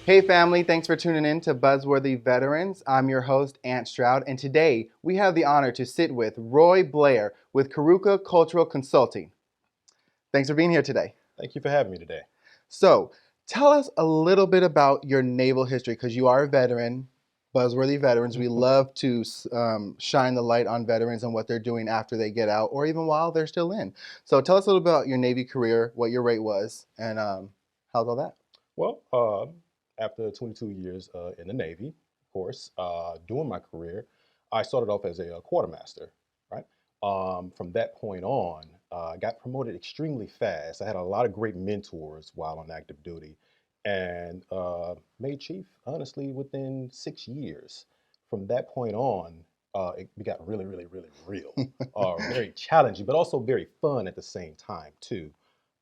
Hey family, thanks for tuning in to Buzzworthy Veterans. I'm your host, Ant Stroud, and today we have the honor to sit with Roy Blair with Karuka Consulting. Thanks for being here today. Thank you for having me today. So, tell us a little bit about your naval history, because you are a veteran, Buzzworthy Veterans. We love to shine the light on veterans and what they're doing after they get out, or even while they're still in. So, tell us a little bit about your Navy career, what your rate was, and how's all that? Well, after 22 years in the Navy, of course, during my career, I started off as a quartermaster, right? From that point on, I got promoted extremely fast. I had a lot of great mentors while on active duty and made chief, honestly, within 6 years. From that point on, it got really, really, really real, very challenging, but also very fun at the same time, too.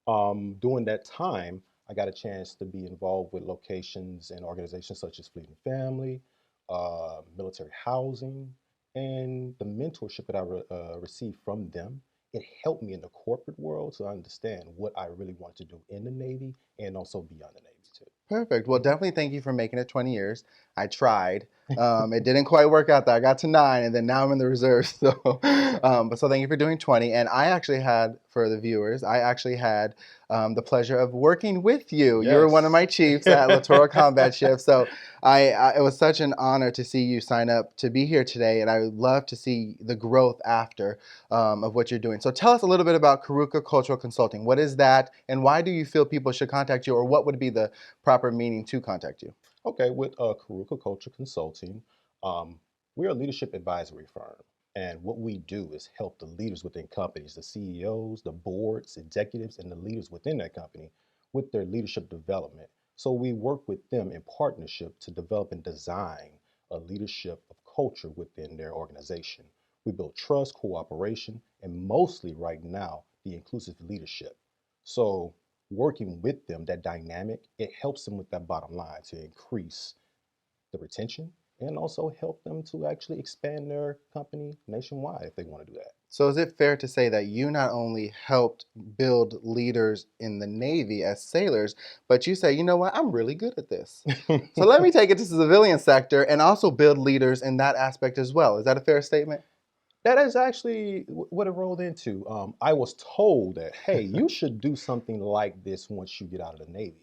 During that time, I got a chance to be involved with locations and organizations such as Fleet and Family, military housing, and the mentorship that I received from them. It helped me in the corporate world to understand what I really wanted to do in the Navy and also beyond the Navy too. Perfect. Well, definitely thank you for making it 20 years. I tried. It didn't quite work out there. I got to 9, and then now I'm in the reserves. So thank you for doing 20. And I actually had, for the viewers, the pleasure of working with you. You were one of Yes. my chiefs at Littoral Combat Shift. So it was such an honor to see you sign up to be here today. And I would love to see the growth after of what you're doing. So tell us a little bit about Karuka Cultural Consulting. What is that? And why do you feel people should contact you? Or what would be the proper meaning to contact you? Okay, with Karuka Culture Consulting, we're a leadership advisory firm. And what we do is help the leaders within companies, the CEOs, the boards, executives, and the leaders within that company with their leadership development. So we work with them in partnership to develop and design a leadership of culture within their organization. We build trust, cooperation, and mostly right now, the inclusive leadership. So working with them, that dynamic, it helps them with that bottom line to increase the retention and also help them to actually expand their company nationwide if they want to do that. So is it fair to say that you not only helped build leaders in the Navy as sailors, but you say, you know what, I'm really good at this. So let me take it to the civilian sector and also build leaders in that aspect as well. Is that a fair statement? That is actually what it rolled into. I was told that, hey, you should do something like this once you get out of the Navy.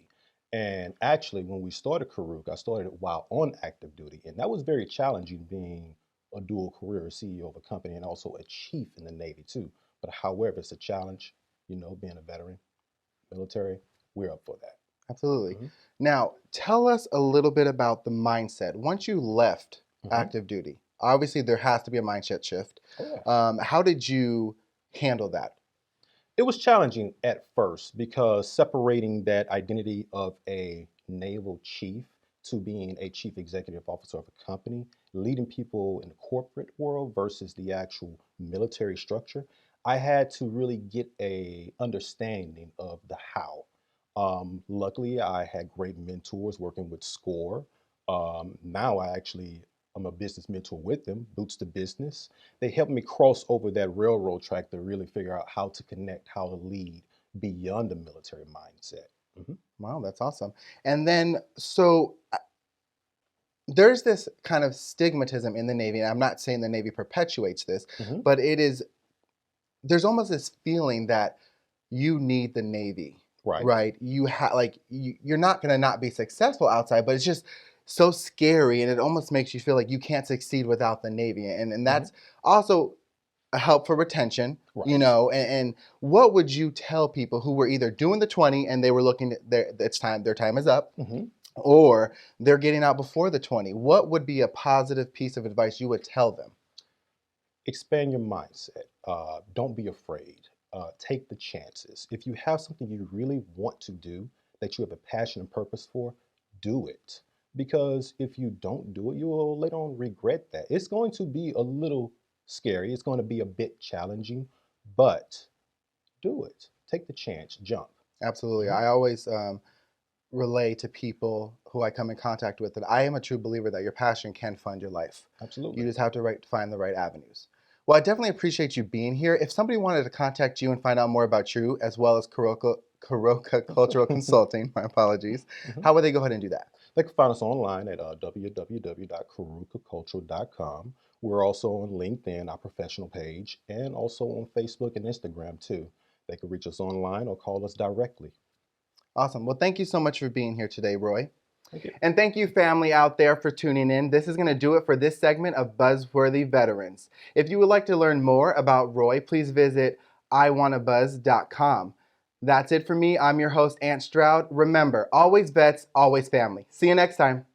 And actually, when we started Karuk, I started it while on active duty. And that was very challenging being a dual career CEO of a company and also a chief in the Navy, too. But however, it's a challenge, being a veteran, military, we're up for that. Absolutely. Mhm. Now, tell us a little bit about the mindset. Once you left Mhm. active duty, obviously there has to be a mindset shift. Oh, yeah. How did you handle that? It was challenging at first because separating that identity of a naval chief to being a chief executive officer of a company, leading people in the corporate world versus the actual military structure, I had to really get a understanding of the how. Luckily, I had great mentors working with SCORE. Now I'm a business mentor with them, Boots to Business. They helped me cross over that railroad track to really figure out how to connect, how to lead beyond the military mindset. Mhm. Wow, that's awesome. And then, there's this kind of stigmatism in the Navy, and I'm not saying the Navy perpetuates this, Mhm. but there's almost this feeling that you need the Navy, Right. right? You're not going to not be successful outside, but it's just so scary, and it almost makes you feel like you can't succeed without the Navy, and Mhm. that's also a help for retention. Right. And what would you tell people who were either doing the 20 and they were looking at their time is up, Mhm. or they're getting out before the 20? What would be a positive piece of advice you would tell them? Expand your mindset. Don't be afraid. Take the chances. If you have something you really want to do, that you have a passion and purpose for, do it. Because if you don't do it, you will later on regret that. It's going to be a little scary. It's going to be a bit challenging, but do it. Take the chance. Jump. Absolutely. Mhm. I always relay to people who I come in contact with that I am a true believer that your passion can fund your life. You Absolutely. just have to find the right avenues. Well, I definitely appreciate you being here. If somebody wanted to contact you and find out more about you, as well as Karoka Cultural Consulting, my apologies, Mhm. how would they go ahead and do that? They can find us online at www.karukacultural.com. We're also on LinkedIn, our professional page, and also on Facebook and Instagram too. They can reach us online or call us directly. Awesome. Well, thank you so much for being here today, Roy. Thank you. And thank you, family out there, for tuning in. This is going to do it for this segment of Buzzworthy Veterans. If you would like to learn more about Roy, please visit iwannabuzz.com. That's it for me. I'm your host, Ant Stroud. Remember, always vets, always family. See you next time.